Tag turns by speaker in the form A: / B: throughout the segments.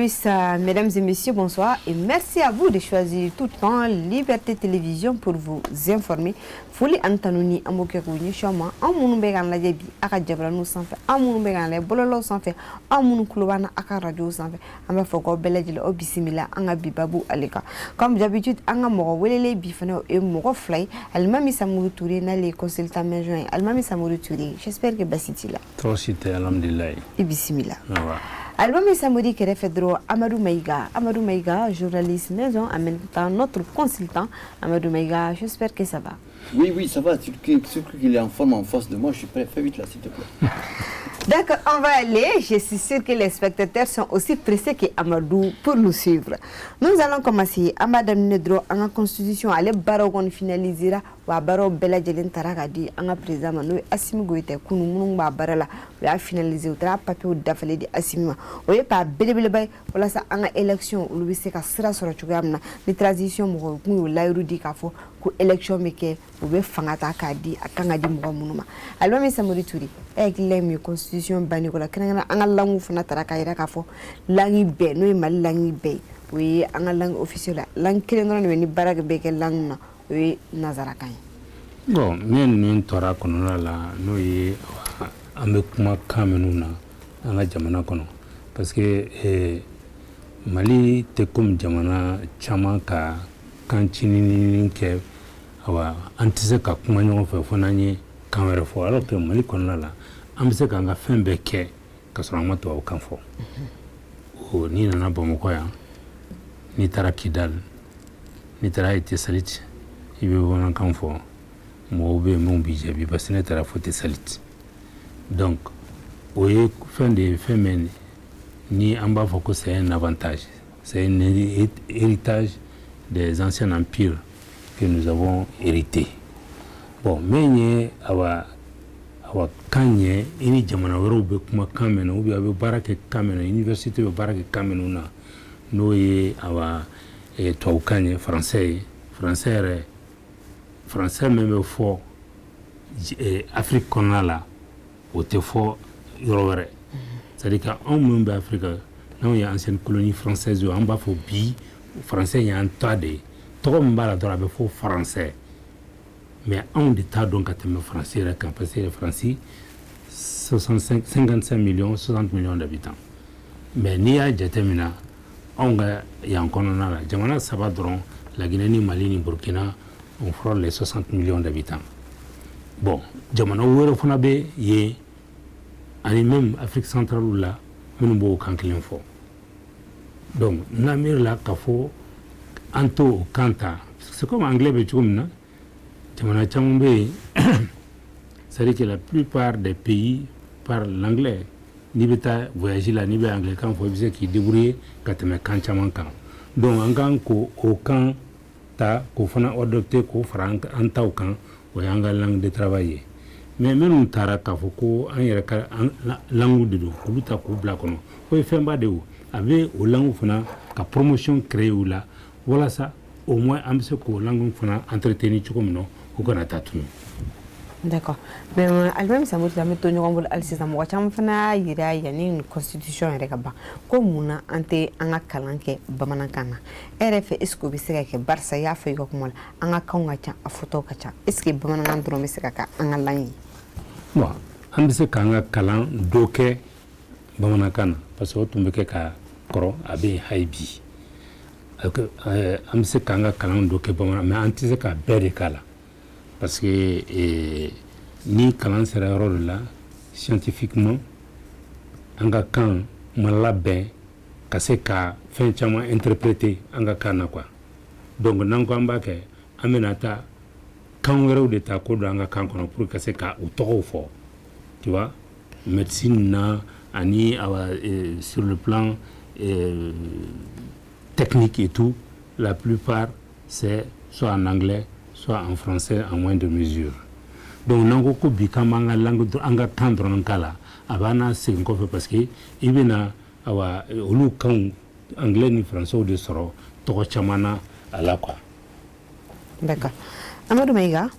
A: auditrices, mesdames et messieurs, bonsoir et merci à vous de choisir tout le temps Liberté Télévision pour vous informer. Foli Antanoni Amokerouni Chama, Amounbegan la Jebi, Aka Jabrano Sanfe, Amounbegan la Bololo Sanfe, Amounou Klowana Aka Radio Sanfe, Amafoko Beladil Obisimila, Anga Bibabu Aleka. Comme d'habitude, Anga Moro Welele Bifano et Moro Fly, Almami Samourou Touré, les consultants méjoints, Almami Samourou Touré. J'espère que Bassiti là.
B: Trop cité, Alhamdulillah.
A: Et Bismillah. Album Samori qui Fedro Amadou Maïga, journaliste maison, en même temps notre consultant. Amadou Maïga, j'espère que ça va.
C: Oui, ça va. Surtout qu'il est en forme en face de moi, je suis prêt. Fais vite là, s'il te plaît.
A: D'accord, on va aller. Je suis sûr que les spectateurs sont aussi pressés qu'Amadou pour nous suivre. Nous allons commencer. Amadou Nedro, en la constitution, allez barogon finalisera. Wa baro bela jelen taragadi anga président Manu Assimi Goïta kunu munung ba barala wa finaliser utra papier dafale di Assimi o ye pa belebele bay wala sa anga élection lu bi se ka sira soro chugamna ni transition mo ko layru di ka fo ko élection meke o be fangata ka di akanga di mo munuma alwa mi samuri turi e lemi constitution bani ko la kana anga langu fana taraka ira ka fo langi be no mal langi be oui anga lang officiel lang kelen ni baraga be ke lang na oui Nazarakan.
B: Bon, nous tora kono la no ye ambe kuma kamenu na anga jamana kono parce que Mali te comme jamana chama ka kanchini ke awa antise ka kuma nyon fe fonanye kamera fo alors que Mali kono la ambe se ka nga fembe ke ka so ngmato au kanfo o ni na bomoko ya ni tara Kidal ni tara ite salit il veut voir un camphor. Moi, mon budget, parce que c'est la faute salite. Donc, oui, fin de femmes, ni en bas, c'est un avantage. C'est un héritage des anciens empires que nous avons hérité. Bon, mais awa kanye ini jamana wero be kuma kamena ubi abe barake kamena université be barake kamena na no ye awa to kanye français même fort Afrique qu'on a là au fort yorowere c'est-à-dire qu'en même Afrique là il y a ancienne colonie française en bas faut bi français il y a un tas de trop mbala dans la faut français mais on de tas donc à thème français là quand passer le français 55 millions 60 millions d'habitants mais ni a déterminé on ga y a encore là jamana ça va drôle la Guinée ni Mali ni Burkina on frôle les 60 millions d'habitants. Bon, jamana wero fona be ye ani même Afrique centrale là, nous bo kankilin fo. Donc, namir la kafo anto kanta. C'est comme anglais be chumna. Jamana chambe c'est que la plupart des pays parlent l'anglais. Ni beta voyager là ni be anglais quand faut bien qui débrouiller quand me kanchaman kan. Donc, angan ko aucun ta ko fana adopté ko franc en taw kan o yanga langue de travailler mais même tara ka fo ko an yere ka langue de do ko ta ko bla kono ko femba de o avec o langue fana ka promotion créer ou là voilà ça au moins am se ko langue fana entretenir ci comme non ko gona tatu.
A: D'accord. Mais album ça me permet de nous rendre al système wa cham fana yira yani une constitution rekaba ko muna ante anga kalanke bamanankana RF esko bi sega ke barsa ya fa ko mol anga kaunga cha afoto ka cha eske bamanan dro mi sega ka anga lani
B: bon am se kanga kalan doke bamanankana parce que tumbe ke ka koro abe haibi am se kanga kalan doke bamanan mais anti se ka bere kala parce que ni kalan sera rôle là scientifiquement anga kan malabe kase ka fin chama interpréter anga kana quoi donc nango amba ke amenata kan wero de ta ko anga kan kono pour kase ka utoro fo tu vois médecine na ani sur le plan technique et tout la plupart c'est soit en anglais soit en français en moins de mesure. Donc nango ko bikama langue anga tendre nkala abana c'est encore parce que ibena awa olu kan anglais ni français de soro to chamana ala quoi.
A: D'accord. Amadou Maïga,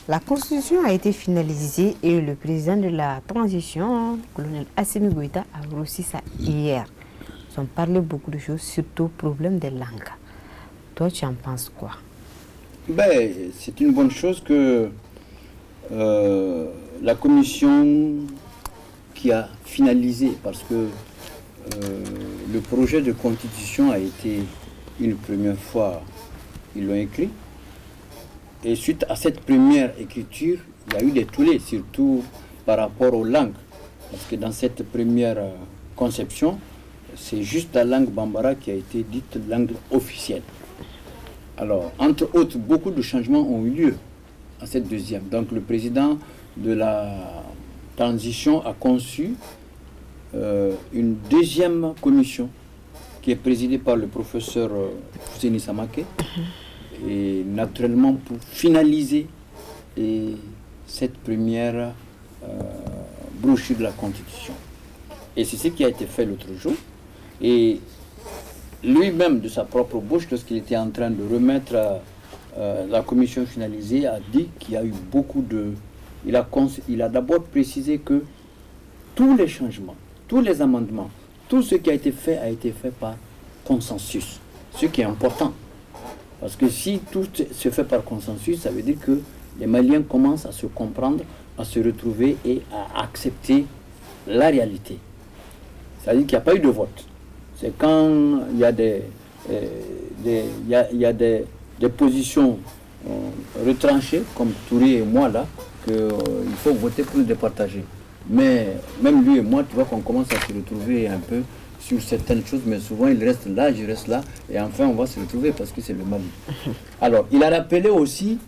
A: la constitution a été finalisée et le président de la transition, colonel Assimi Goïta, a reçu ça hier. ont parlé beaucoup de choses, surtout problème des langues. Toi, tu en penses quoi?
C: Ben, c'est une bonne chose que la commission qui a finalisé, parce que le projet de constitution a été une première fois, ils l'ont écrit, et suite à cette première écriture, il y a eu des tollés, surtout par rapport aux langues, parce que dans cette première conception, c'est juste la langue bambara qui a été dite langue officielle. Alors, entre autres, beaucoup de changements ont eu lieu à cette deuxième. Donc, le président de la transition a conçu une deuxième commission qui est présidée par le professeur Fousseni Samake, et naturellement pour finaliser cette première brochure de la Constitution. Et c'est ce qui a été fait l'autre jour. Et lui-même, de sa propre bouche, lorsqu'il était en train de remettre la commission finalisée, a dit qu'il y a eu beaucoup de... Il a d'abord précisé que tous les changements, tous les amendements, tout ce qui a été fait par consensus. Ce qui est important. Parce que si tout se fait par consensus, ça veut dire que les Maliens commencent à se comprendre, à se retrouver et à accepter la réalité. C'est-à-dire qu'il n'y a pas eu de vote. C'est quand il y a des positions retranchées, comme Touré et moi là, qu'il faut voter pour le départager. Mais même lui et moi, tu vois qu'on commence à se retrouver un peu sur certaines choses, mais souvent il reste là, je reste là, et enfin on va se retrouver parce que c'est le Mali. Alors, il a rappelé aussi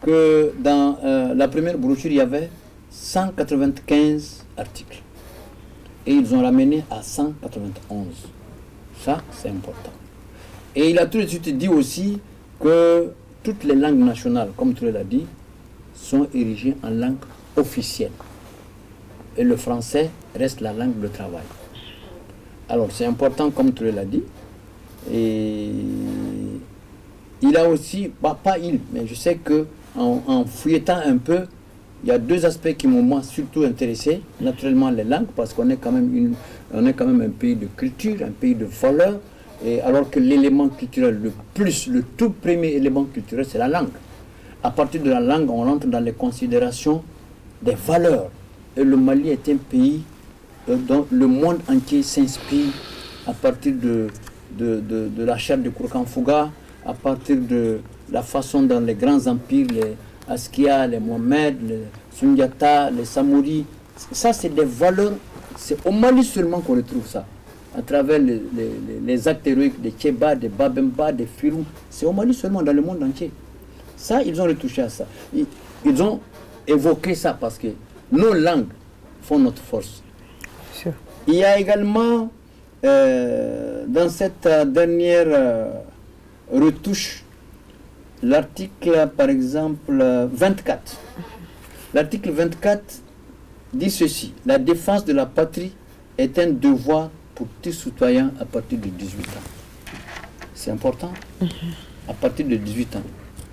C: que dans la première brochure, il y avait 195 articles. Et ils ont ramené à 191. Ça, c'est important. Et il a tout de suite dit aussi que toutes les langues nationales, comme tu l'as dit, sont érigées en langue officielle. Et le français reste la langue de travail. Alors, c'est important, comme tu l'as dit. Et il a aussi, pas il, mais je sais que en fouillettant un peu, il y a deux aspects qui m'ont moi surtout intéressé. Naturellement, les langues, parce qu'on est quand même un pays de culture, un pays de valeurs. Et alors que l'élément culturel, le tout premier élément culturel, c'est la langue. À partir de la langue, on rentre dans les considérations des valeurs. Et le Mali est un pays dont le monde entier s'inspire à partir de la charte de Kourkan-Fouga, à partir de la façon dont les grands empires, les Askia, les Mohamed, les Sundiata, les Samouri, ça c'est des valeurs, c'est au Mali seulement qu'on retrouve ça. À travers les actes héroïques des Tcheba, des Babemba, des Firou, c'est au Mali seulement, dans le monde entier. Ça, ils ont retouché à ça. Ils ont évoqué ça parce que nos langues font notre force.
A: Sure.
C: Il y a également, dans cette dernière retouche, l'article, par exemple, 24. L'article 24 dit ceci: la défense de la patrie est un devoir pour tout citoyen à partir de 18 ans. C'est important. À partir de 18 ans.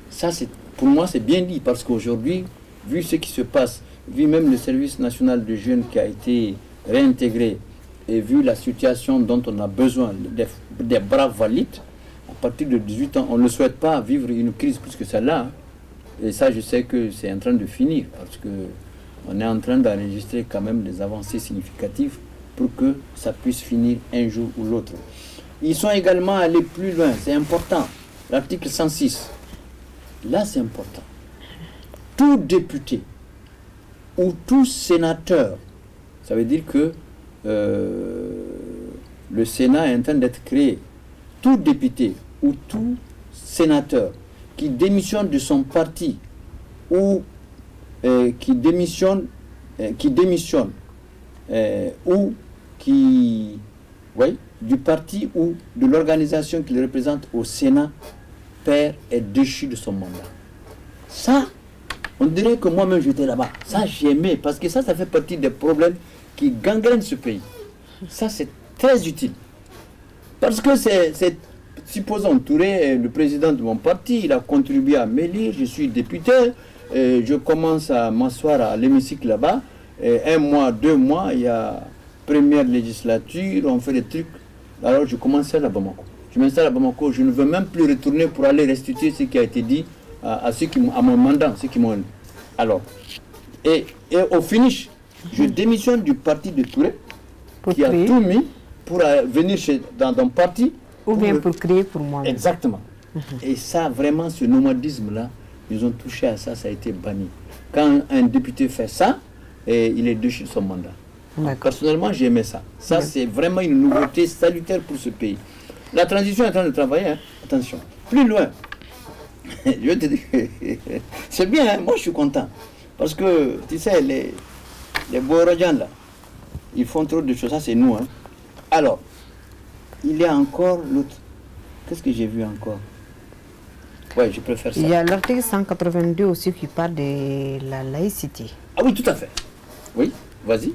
C: Ça, pour moi, c'est bien dit, parce qu'aujourd'hui, vu ce qui se passe, vu même le service national de jeunes qui a été réintégré, et vu la situation dont on a besoin des braves valides, à partir de 18 ans, on ne souhaite pas vivre une crise plus que celle-là. Hein. Et ça, je sais que c'est en train de finir, parce qu'on est en train d'enregistrer quand même des avancées significatives pour que ça puisse finir un jour ou l'autre. Ils sont également allés plus loin, c'est important. L'article 106, là c'est important. Tout député ou tout sénateur, ça veut dire que le Sénat est en train d'être créé. Tout député ou tout sénateur qui démissionne de son parti ou qui démissionne ou qui du parti ou de l'organisation qu'il représente au Sénat perd et déchu de son mandat. Ça, on dirait que moi-même j'étais là-bas. Ça, j'aimais, parce que ça fait partie des problèmes qui gangrènent ce pays. Ça, c'est très utile. Parce que supposons, Touré est le président de mon parti, il a contribué à m'élire, je suis député, et je commence à m'asseoir à l'hémicycle là-bas, et 1 mois, 2 mois, il y a première législature, on fait des trucs. Alors je commençais à Bamako. Je m'installe à Bamako, je ne veux même plus retourner pour aller restituer ce qui a été dit à ceux qui à mon mandat, ceux qui m'ont... Alors, et au finish, je démissionne du parti de Touré, qui a tout mis pour venir dans un parti.
A: Ou bien pour créer pour moi.
C: Exactement. Et ça, vraiment, ce nomadisme-là, ils ont touché à ça, ça a été banni. Quand un député fait ça, il est déchu de son mandat. Personnellement, j'ai aimé ça. Ça, c'est vraiment une nouveauté salutaire pour ce pays. La transition est en train de travailler, hein. Attention. Plus loin. Je te dis, c'est bien, hein. Moi je suis content. Parce que, tu sais, les Borodjan là, ils font trop de choses, ça c'est nous. Hein. Alors, il y a encore l'autre. Qu'est-ce que j'ai vu encore? Ouais, je préfère ça.
A: Il y a l'article 182 aussi qui parle de la laïcité.
C: Ah oui, tout à fait. Oui, vas-y.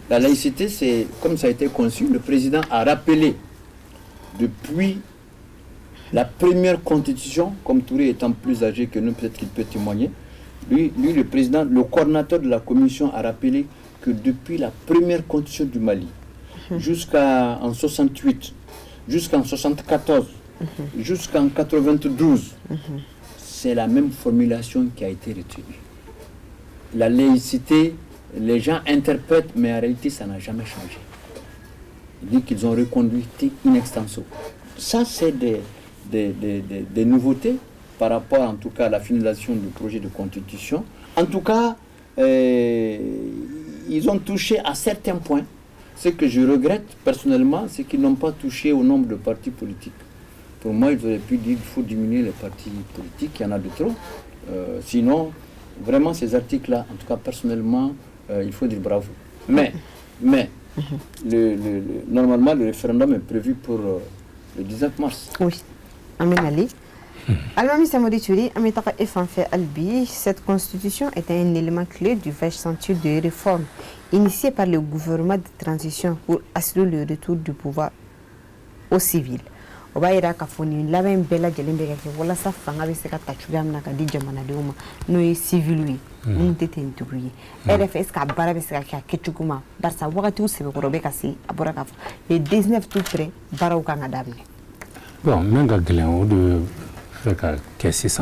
C: La laïcité, c'est comme ça a été conçu. Le président a rappelé depuis la première constitution, comme Touré étant plus âgé que nous, peut-être qu'il peut témoigner. Lui, le président, le coordinateur de la commission a rappelé que depuis la première constitution du Mali, jusqu'en 68, jusqu'en 74, jusqu'en 92, c'est la même formulation qui a été retenue. La laïcité, les gens interprètent, mais en réalité, ça n'a jamais changé. Il dit qu'ils ont reconduit in extenso. Ça, c'est des nouveautés par rapport, en tout cas, à la finalisation du projet de constitution. En tout cas, ils ont touché à certains points. Ce que je regrette personnellement, c'est qu'ils n'ont pas touché au nombre de partis politiques. Pour moi, ils auraient pu dire qu'il faut diminuer les partis politiques, il y en a de trop. Sinon, vraiment, ces articles-là, en tout cas, personnellement, il faut dire bravo. Mais normalement, le référendum est prévu pour le 19 mars.
A: Oui. Amen Ali. Almami Samori Turi, Ametaka Efanfe Albi, cette constitution est un élément clé du vaste chantier de réforme initié par le gouvernement de transition pour assurer le retour du pouvoir aux civils. Obaïra Kafoni, la même belle Djelembe, voilà sa femme, avec ses catachugam, Nakadi Jamanadeuma, nous civils, nous étions introduits. RFS Kabara, avec sa Ketchukuma, Barsa Wagatu, c'est le Robekasi, à Borakaf, le 19 tout près, Barokangadam.
B: Bon, même quand il y a de faire qu'est-ce que c'est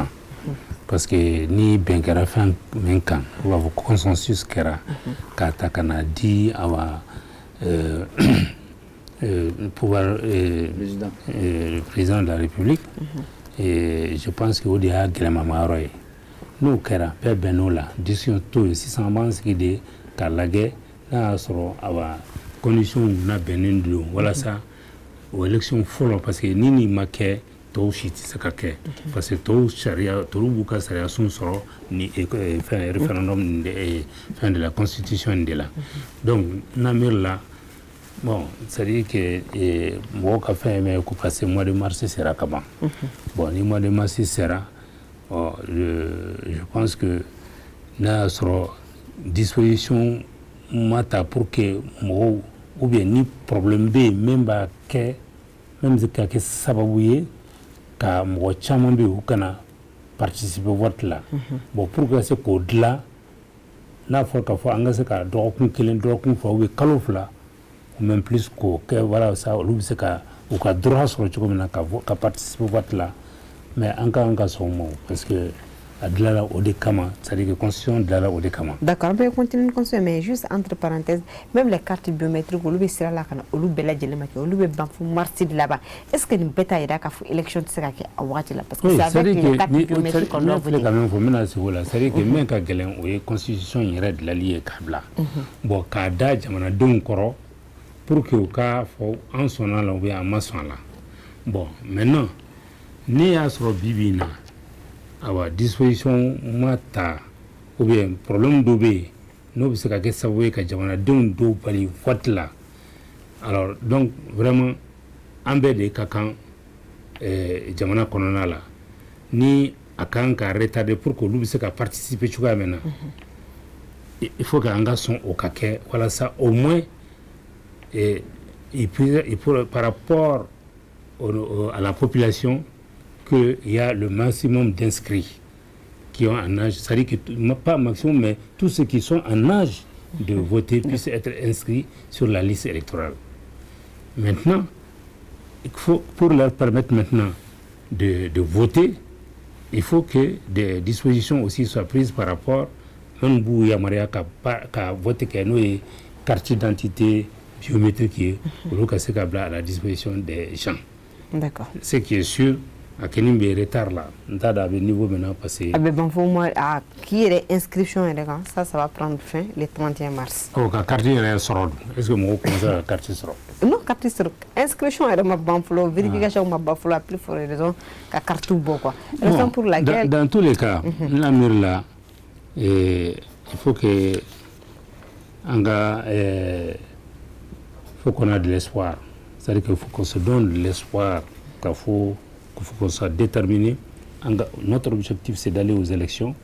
B: parce que ni bien qu'à la fin même quand on va avoir consensus qu'era quand on dit avoir pouvoir président de la République et je pense que au dia Guillaume Maroy nous qu'era per benola discussion tout 600 bancs qui dit qu'à la guerre là sera avoir condition na benin de voilà ça aux élections follow parce que nini maké to shiti sakake parce que to sharia to rubuka sharia sun soro ni fin référendum fin de la constitution de là donc namir là bon c'est à dire que moi qu'a fait mais que passer mois de mars sera comment bon ni mois de mars sera je pense que là sera disposition mata pour que moi ou bien ni problème B même ba que même si quelque sababouye ka mo chaman bi kana participer vote là bon pour que ce code là na faut ka anga se ka dokun kelen dokun fo we kalofla ou même plus que voilà ça ou se ka ou ka droit sur le comme ka participer vote là mais anga son parce que Adlala Odekama, c'est-à-dire que la constitution de la Odekama. D'accord,
A: on peut continuer de construire, mais juste entre parenthèses, même les cartes biométriques, on peut se là, on peut bela djelema, on peut banfou marcher de là-bas. Est-ce que nous peut être d'accord pour l'élection de ce qui a ouati là, parce que c'est avec les cartes biométriques qu'on doit voter.
B: C'est-à-dire que même quand il y a une constitution qui est de la liée kabla, bon, kada jamana don koro pour que le cas en son là ou en maçon là. Bon, maintenant, ni à ce bibina. À disposition mata ou bien problème d'obé nous c'est que ça veut que jamana don do pali vote là alors donc vraiment embêté kakan jamana konona là ni akan ka retarder pour que nous c'est que participer tu vois maintenant il faut qu'un son au kake voilà ça au moins et puis par rapport à la population qu'il y a le maximum d'inscrits qui ont un âge, c'est-à-dire que pas maximum, mais tous ceux qui sont en âge de voter puissent être inscrits sur la liste électorale. Maintenant, pour leur permettre maintenant de voter, il faut que des dispositions aussi soient prises par rapport à voter carte d'identité biométrique à la disposition des gens.
A: D'accord.
B: Ce qui est sûr, à quel retard là, niveau maintenant passé.
A: Qui est inscription ça va prendre fin le 31 mars.
B: Oh, carte est-ce que moi commence à carte sera?
A: Non, carte sera. Inscription est ma banflo, vérification ma banflo plus pour raison qu'à carte quoi. Raison pour laquelle.
B: Dans tous les cas, la mur là, il faut que faut qu'on ait de l'espoir. C'est-à-dire qu'il faut qu'on se donne de l'espoir, qu'il faut qu'on soit déterminé. Notre objectif, c'est d'aller aux élections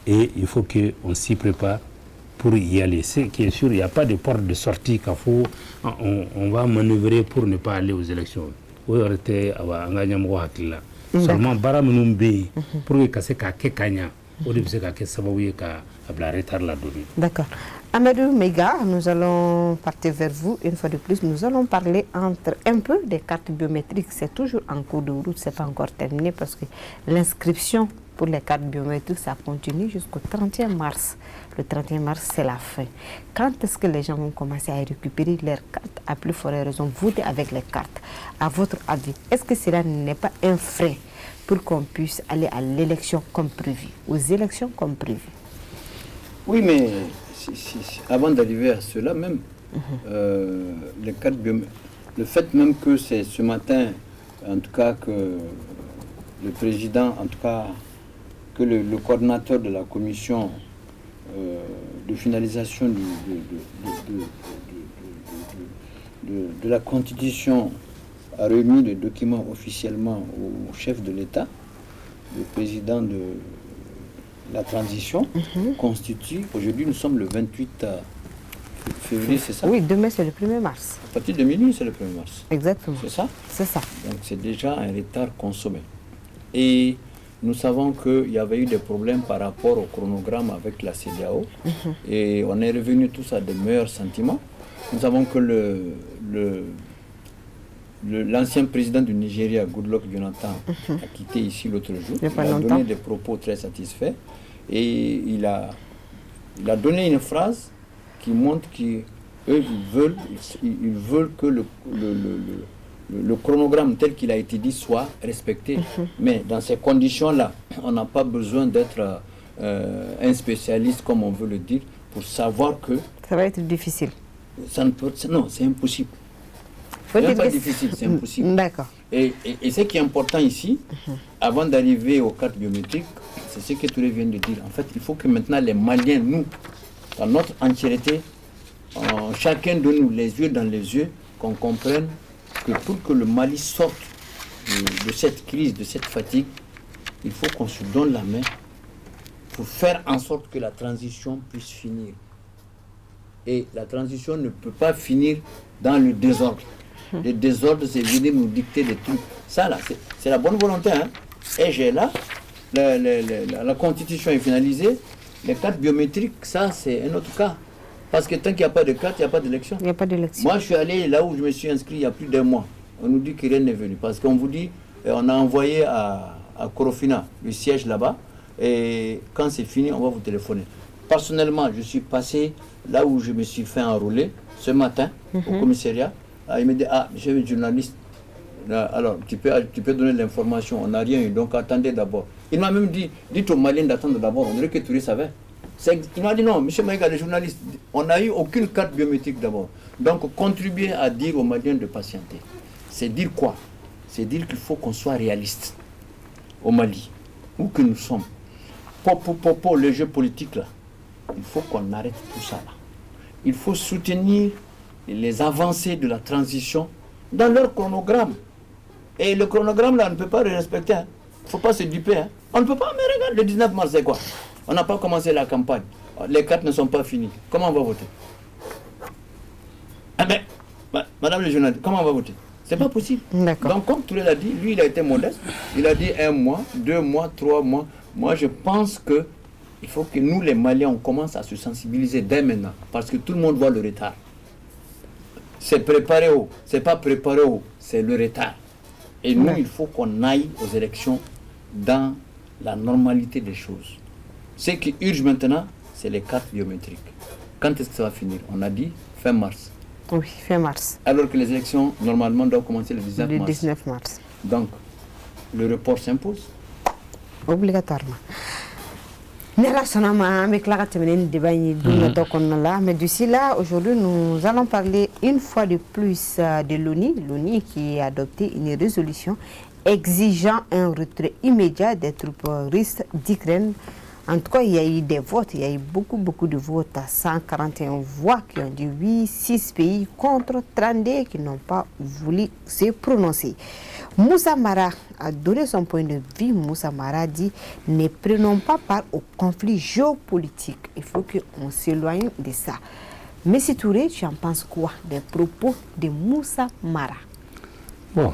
B: et il faut qu'on s'y prépare pour y aller. Ce qui est sûr, il n'y a pas de porte de sortie on va manœuvrer pour ne pas aller aux élections. Seulement, pour
A: D'accord. Amadou Mega, nous allons partir vers vous une fois de plus. Nous allons parler un peu des cartes biométriques. C'est toujours en cours de route, ce n'est pas encore terminé parce que l'inscription pour les cartes biométriques, ça continue jusqu'au 31 mars. Le 31 mars, c'est la fin. Quand est-ce que les gens vont commencer à récupérer leurs cartes? À plus forte raison, voter avec les cartes. À votre avis, est-ce que cela n'est pas un frein pour qu'on puisse aller à l'élection comme prévu, aux élections comme prévu?
C: Oui, mais avant d'arriver à cela même, les cartes biométriques, le fait même que c'est ce matin, en tout cas que le président, en tout cas que le coordinateur de la commission de finalisation de la constitution a remis le document officiellement au chef de l'État, le président de la transition, constitue, aujourd'hui nous sommes le 28 février, c'est ça?
A: Oui, demain c'est le 1er mars.
C: À partir de minuit, c'est le 1er mars.
A: Exactement.
C: C'est ça?
A: C'est ça.
C: Donc c'est déjà un retard consommé. Et nous savons qu'il y avait eu des problèmes par rapport au chronogramme avec la CEDEAO. Et on est revenu tous à de meilleurs sentiments. Nous savons que l'ancien président du Nigeria, Goodluck Jonathan, a quitté ici l'autre jour. Il a donné des propos très satisfaits. Et il a donné une phrase qui montre qu'eux, ils veulent que le chronogramme tel qu'il a été dit soit respecté. Mais dans ces conditions-là, on n'a pas besoin d'être un spécialiste, comme on veut le dire, pour savoir que...
A: Ça va être difficile.
C: Non, c'est impossible. C'est pas difficile, c'est impossible.
A: D'accord.
C: Et ce qui est important ici, avant d'arriver aux cartes biométriques, c'est ce que Touré vient de dire. En fait, il faut que maintenant les Maliens, nous, dans notre entièreté, chacun de nous, les yeux dans les yeux, qu'on comprenne que pour que le Mali sorte de cette crise, de cette fatigue, il faut qu'on se donne la main pour faire en sorte que la transition puisse finir. Et la transition ne peut pas finir dans le désordre. Le désordre, c'est venir nous dicter des trucs. Ça, là, c'est la bonne volonté. Hein? Et j'ai là, la constitution est finalisée. Les cartes biométriques, ça, c'est un autre cas. Parce que tant qu'il n'y a pas de carte, il n'y a pas d'élection.
A: Il n'y a pas d'élection.
C: Moi, je suis allé là où je me suis inscrit il y a plus d'un mois. On nous dit que rien n'est venu. Parce qu'on vous dit, on a envoyé à Korofina, le siège là-bas. Et quand c'est fini, on va vous téléphoner. Personnellement, je suis passé là où je me suis fait enrôler ce matin au commissariat. Il me dit, monsieur le journaliste, alors tu peux donner l'information, on n'a rien eu, donc attendez d'abord. Il m'a même dit, dites aux Maliens d'attendre d'abord, on dirait que Touré savait. Il m'a dit non, monsieur Maïga, le journaliste, on n'a eu aucune carte biométrique d'abord. Donc contribuer à dire aux Maliens de patienter. C'est dire quoi? C'est dire qu'il faut qu'on soit réaliste au Mali, où que nous sommes. Pour le jeu politique là, il faut qu'on arrête tout ça là. Il faut soutenir les avancées de la transition dans leur chronogramme. Et le chronogramme là, on ne peut pas le respecter. Il ne faut pas se duper. Hein. On ne peut pas, mais regarde, le 19 mars c'est quoi? On n'a pas commencé la campagne. Les cartes ne sont pas finies. Comment on va voter? Ah ben, madame le journaliste, comment on va voter? C'est pas possible. Donc comme Touré l'a dit, lui il a été modeste. Il a dit 1 mois, 2 mois, 3 mois. Moi je pense que il faut que nous les Maliens on commence à se sensibiliser dès maintenant. Parce que tout le monde voit le retard. c'est préparé haut. C'est pas préparé haut, c'est le retard. Et nous, il faut qu'on aille aux élections dans la normalité des choses. Ce qui urge maintenant, c'est les cartes biométriques. Quand est-ce que ça va finir? On a dit fin mars.
A: Oui, fin mars.
C: Alors que les élections, normalement, doivent commencer le 19
A: Le
C: mars.
A: 19 mars.
C: Donc, le report s'impose.
A: Obligatoirement. Mais d'ici là, aujourd'hui, nous allons parler une fois de plus de l'ONU. L'ONU qui a adopté une résolution exigeant un retrait immédiat des troupes russes d'Ukraine. En tout cas, il y a eu des votes, il y a eu beaucoup de votes, à 141 voix qui ont dit oui, 6 pays contre 32 qui n'ont pas voulu se prononcer. Moussa Mara a donné son point de vue. Moussa Mara dit « Ne prenons pas part au conflit géopolitique. Il faut qu'on s'éloigne de ça. » Messi Touré, tu en penses quoi des propos de Moussa Mara?
B: Bon,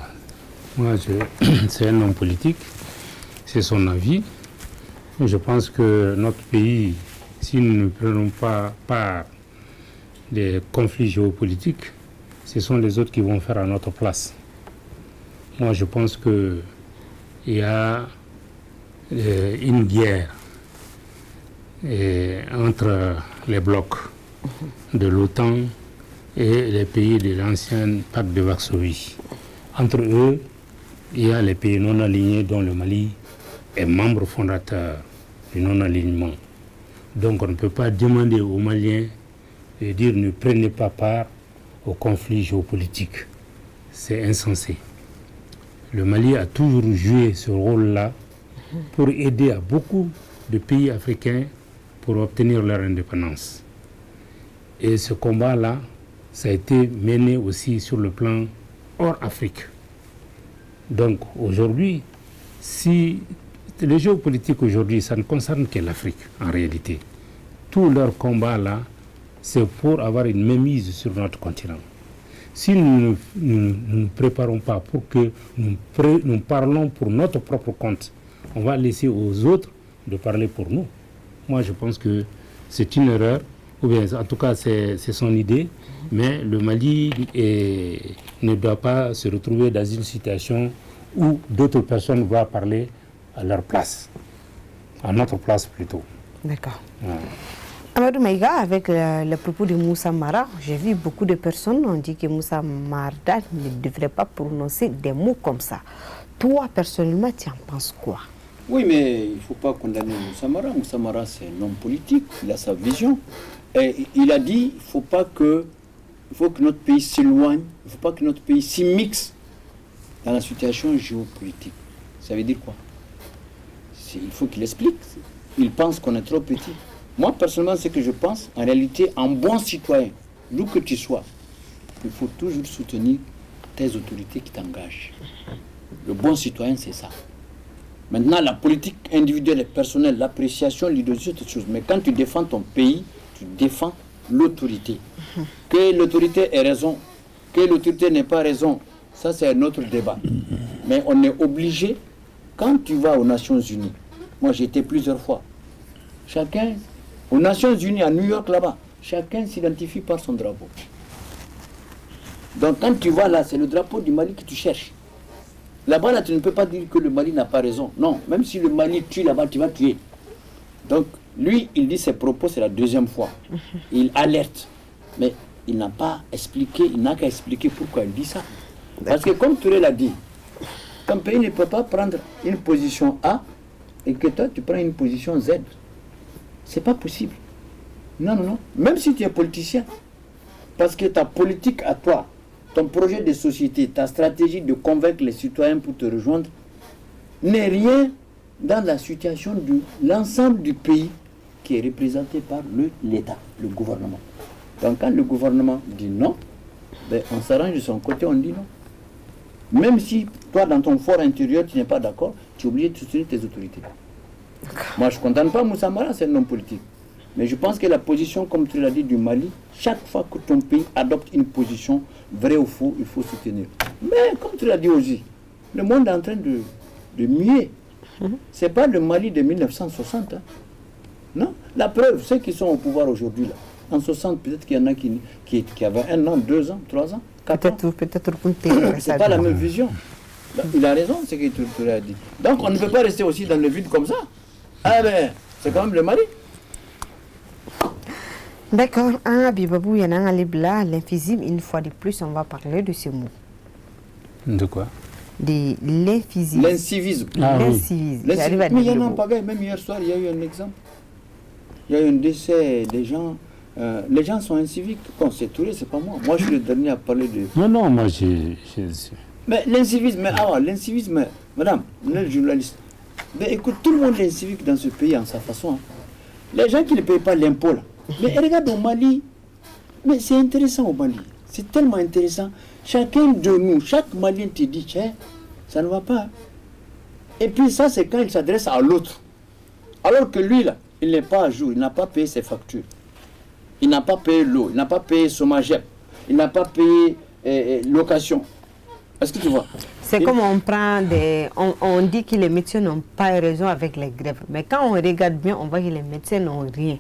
B: moi, c'est un homme politique, c'est son avis. Je pense que notre pays, si nous ne prenons pas part des conflits géopolitiques, ce sont les autres qui vont faire à notre place. Moi, je pense qu'il y a une guerre entre les blocs de l'OTAN et les pays de l'ancien pacte de Varsovie. Entre eux, il y a les pays non alignés dont le Mali est membre fondateur du non-alignement. Donc on ne peut pas demander aux Maliens de dire ne prenez pas part au conflit géopolitique. C'est insensé. Le Mali a toujours joué ce rôle-là pour aider à beaucoup de pays africains pour obtenir leur indépendance. Et ce combat-là, ça a été mené aussi sur le plan hors Afrique. Donc aujourd'hui, si les géopolitiques aujourd'hui, ça ne concerne que l'Afrique en réalité. Tout leur combat là, c'est pour avoir une mainmise sur notre continent. Si nous ne nous préparons pas pour que nous parlons pour notre propre compte, on va laisser aux autres de parler pour nous. Moi, je pense que c'est une erreur, ou bien en tout cas c'est son idée, mais le Mali ne doit pas se retrouver dans une situation où d'autres personnes vont parler à leur place, à notre place plutôt.
A: D'accord.
B: Ouais.
A: Amadou Maïga, avec le propos de Moussa Mara, j'ai vu beaucoup de personnes ont dit que Moussa Mara ne devrait pas prononcer des mots comme ça. Toi, personnellement, tu en penses quoi?
C: Oui, mais il ne faut pas condamner Moussa Mara. Moussa Mara, c'est un homme politique, il a sa vision. Et il a dit il faut que notre pays s'éloigne, il ne faut pas que notre pays s'immixe dans la situation géopolitique. Ça veut dire quoi? Il faut qu'il explique. Il pense qu'on est trop petit. Moi, personnellement, ce que je pense, en réalité, en bon citoyen, d'où que tu sois, il faut toujours soutenir tes autorités qui t'engagent. Le bon citoyen, c'est ça. Maintenant, la politique individuelle et personnelle, l'appréciation, l'idéologie, c'est autre chose. Mais quand tu défends ton pays, tu défends l'autorité. Que l'autorité ait raison, que l'autorité n'ait pas raison, ça c'est un autre débat. Mais on est obligé, quand tu vas aux Nations Unies, moi j'ai été plusieurs fois, chacun, aux Nations Unies, à New York là-bas, chacun s'identifie par son drapeau. Donc quand tu vas là, c'est le drapeau du Mali que tu cherches. Là-bas, là, tu ne peux pas dire que le Mali n'a pas raison. Non, même si le Mali tue là-bas, tu vas tuer. Donc lui, il dit ses propos, c'est la deuxième fois. Il alerte. Mais il n'a pas expliqué, il n'a qu'à expliquer pourquoi il dit ça. Parce que comme Touré l'a dit, ton pays ne peut pas prendre une position A et que toi, tu prends une position Z. C'est pas possible. Non, non, non. Même si tu es politicien. Parce que ta politique à toi, ton projet de société, ta stratégie de convaincre les citoyens pour te rejoindre, n'est rien dans la situation de l'ensemble du pays qui est représenté par l'État, le gouvernement. Donc quand le gouvernement dit non, ben, on s'arrange de son côté, on dit non. Même si toi, dans ton fort intérieur, tu n'es pas d'accord, tu es obligé de soutenir tes autorités. Moi, je ne condamne pas Moussa Mara, c'est un homme politique. Mais je pense que la position, comme tu l'as dit, du Mali, chaque fois que ton pays adopte une position, vrai ou faux, il faut soutenir. Mais comme tu l'as dit aussi, le monde est en train de muer. Ce n'est pas le Mali de 1960. Hein. Non. La preuve, ceux qui sont au pouvoir aujourd'hui, là, en 60, peut-être qu'il y en a qui avaient 1 an, 2 ans, 3 ans, 4 ans.
A: Peut-être
C: C'est pas la même vision. Il a raison, c'est ce que tu as dit. Donc on ne peut pas rester aussi dans le vide comme ça. Ah ben, c'est quand même le mari.
A: D'accord, Bibabou, il y en a un libla, l'infisible, une fois de plus, on va parler de ce mot.
B: De quoi?
A: De l'infisible.
C: L'incivisme.
B: Ah, oui.
A: L'incivisme.
C: Mais il y en a un pagaille, même hier soir, il y a eu un exemple. Il y a eu un décès des gens. Les gens sont inciviques. Bon, c'est Touré, c'est pas moi. Moi, je suis le dernier à parler de.
B: Non, moi j'ai.
C: Mais l'incivisme, l'incivisme, madame, vous êtes journaliste. Mais écoute, tout le monde est incivique dans ce pays en sa façon. Hein. Les gens qui ne payent pas l'impôt, là. Mais regarde au Mali. Mais c'est intéressant au Mali. C'est tellement intéressant. Chacun de nous, chaque Malien te dit, tiens, ça ne va pas. Et puis ça, c'est quand il s'adresse à l'autre. Alors que lui, là, il n'est pas à jour, il n'a pas payé ses factures. Il n'a pas payé l'eau, il n'a pas payé chômage, il n'a pas payé location. Est-ce que tu vois?
A: C'est comme on prend on dit que les médecins n'ont pas raison avec les grèves. Mais quand on regarde bien, on voit que les médecins n'ont rien.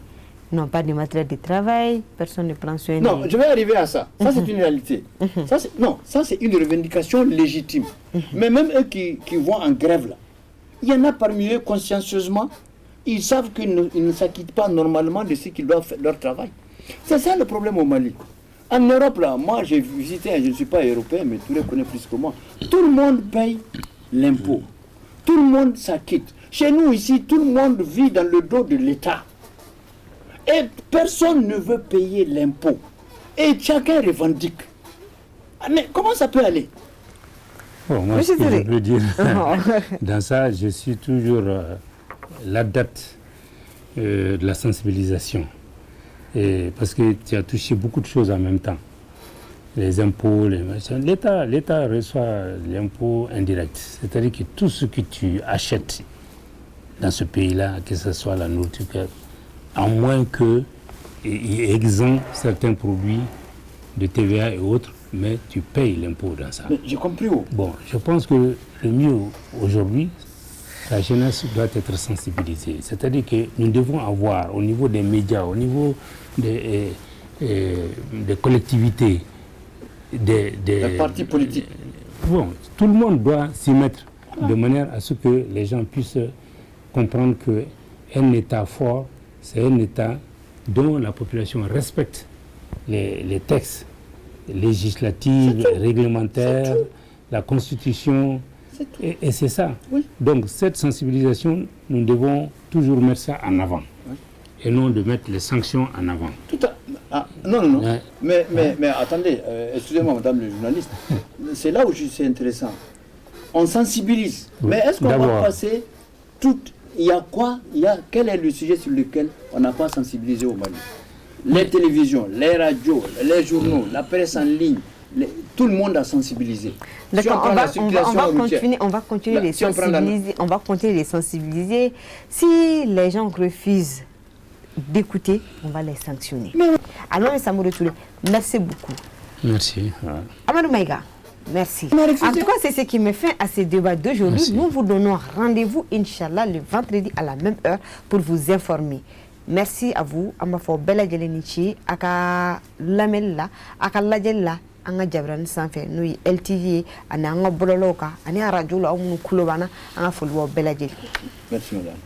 A: Ils n'ont pas de matériel de travail, personne ne prend soin.
C: Non, je vais arriver à ça. Ça, c'est une réalité. Ça, c'est une revendication légitime. Mais même eux qui vont en grève, là, il y en a parmi eux, consciencieusement, ils savent qu'ils ne s'acquittent pas normalement de ce qu'ils doivent faire leur travail. C'est ça le problème au Mali. En Europe, là, moi j'ai visité, je ne suis pas européen, mais tout le monde connaît plus que moi. Tout le monde paye l'impôt. Tout le monde s'acquitte. Chez nous, ici, tout le monde vit dans le dos de l'État. Et personne ne veut payer l'impôt. Et chacun revendique. Mais comment ça peut aller?
B: Bon, moi, ce que je peux dire, dans ça, je suis toujours l'adepte de la sensibilisation. Et parce que tu as touché beaucoup de choses en même temps. Les impôts, les machins. L'État reçoit l'impôt indirect. C'est-à-dire que tout ce que tu achètes dans ce pays-là, que ce soit la nourriture, à moins qu'il exempte certains produits de TVA et autres, mais tu payes l'impôt dans ça.
C: J'ai compris.
B: Bon, je pense que le mieux aujourd'hui, la jeunesse doit être sensibilisée. C'est-à-dire que nous devons avoir au niveau des médias, au niveau des collectivités, des
C: partis politiques.
B: Bon, tout le monde doit s'y mettre de manière à ce que les gens puissent comprendre qu'un État fort, c'est un État dont la population respecte les textes législatifs, réglementaires, la Constitution. Et c'est ça. Oui. Donc cette sensibilisation, nous devons toujours mettre ça en avant. Oui. Et non de mettre les sanctions en avant.
C: Non. Ouais. Mais attendez, excusez-moi madame le journaliste, c'est là où c'est intéressant. On sensibilise. Oui. Mais est-ce qu'on va passer tout... Quel est le sujet sur lequel on n'a pas sensibilisé au Mali? Les télévisions, les radios, les journaux, la presse en ligne. Tout le monde a sensibilisé.
A: D'accord, on va continuer les sensibiliser. On va continuer les sensibiliser. Si les gens refusent d'écouter, on va les sanctionner. Alors, Samourou Touré, merci beaucoup.
B: Merci.
A: Amadou Maïga, merci. En tout cas, c'est ce qui me fait à ce débat d'aujourd'hui. Nous vous donnons rendez-vous, Inch'Allah, le vendredi à la même heure pour vous informer. Merci à vous. Amafo Bella Jelenichi, Aka Lamella, Aka Lajella. Anga jabran sanfɛ n'o ye LTV ani an ka bɔlɔlɔw kan ani radio la aw minnu kulo b'an na an ka foli b'aw bɛɛ lajɛlen.
C: Merci madame.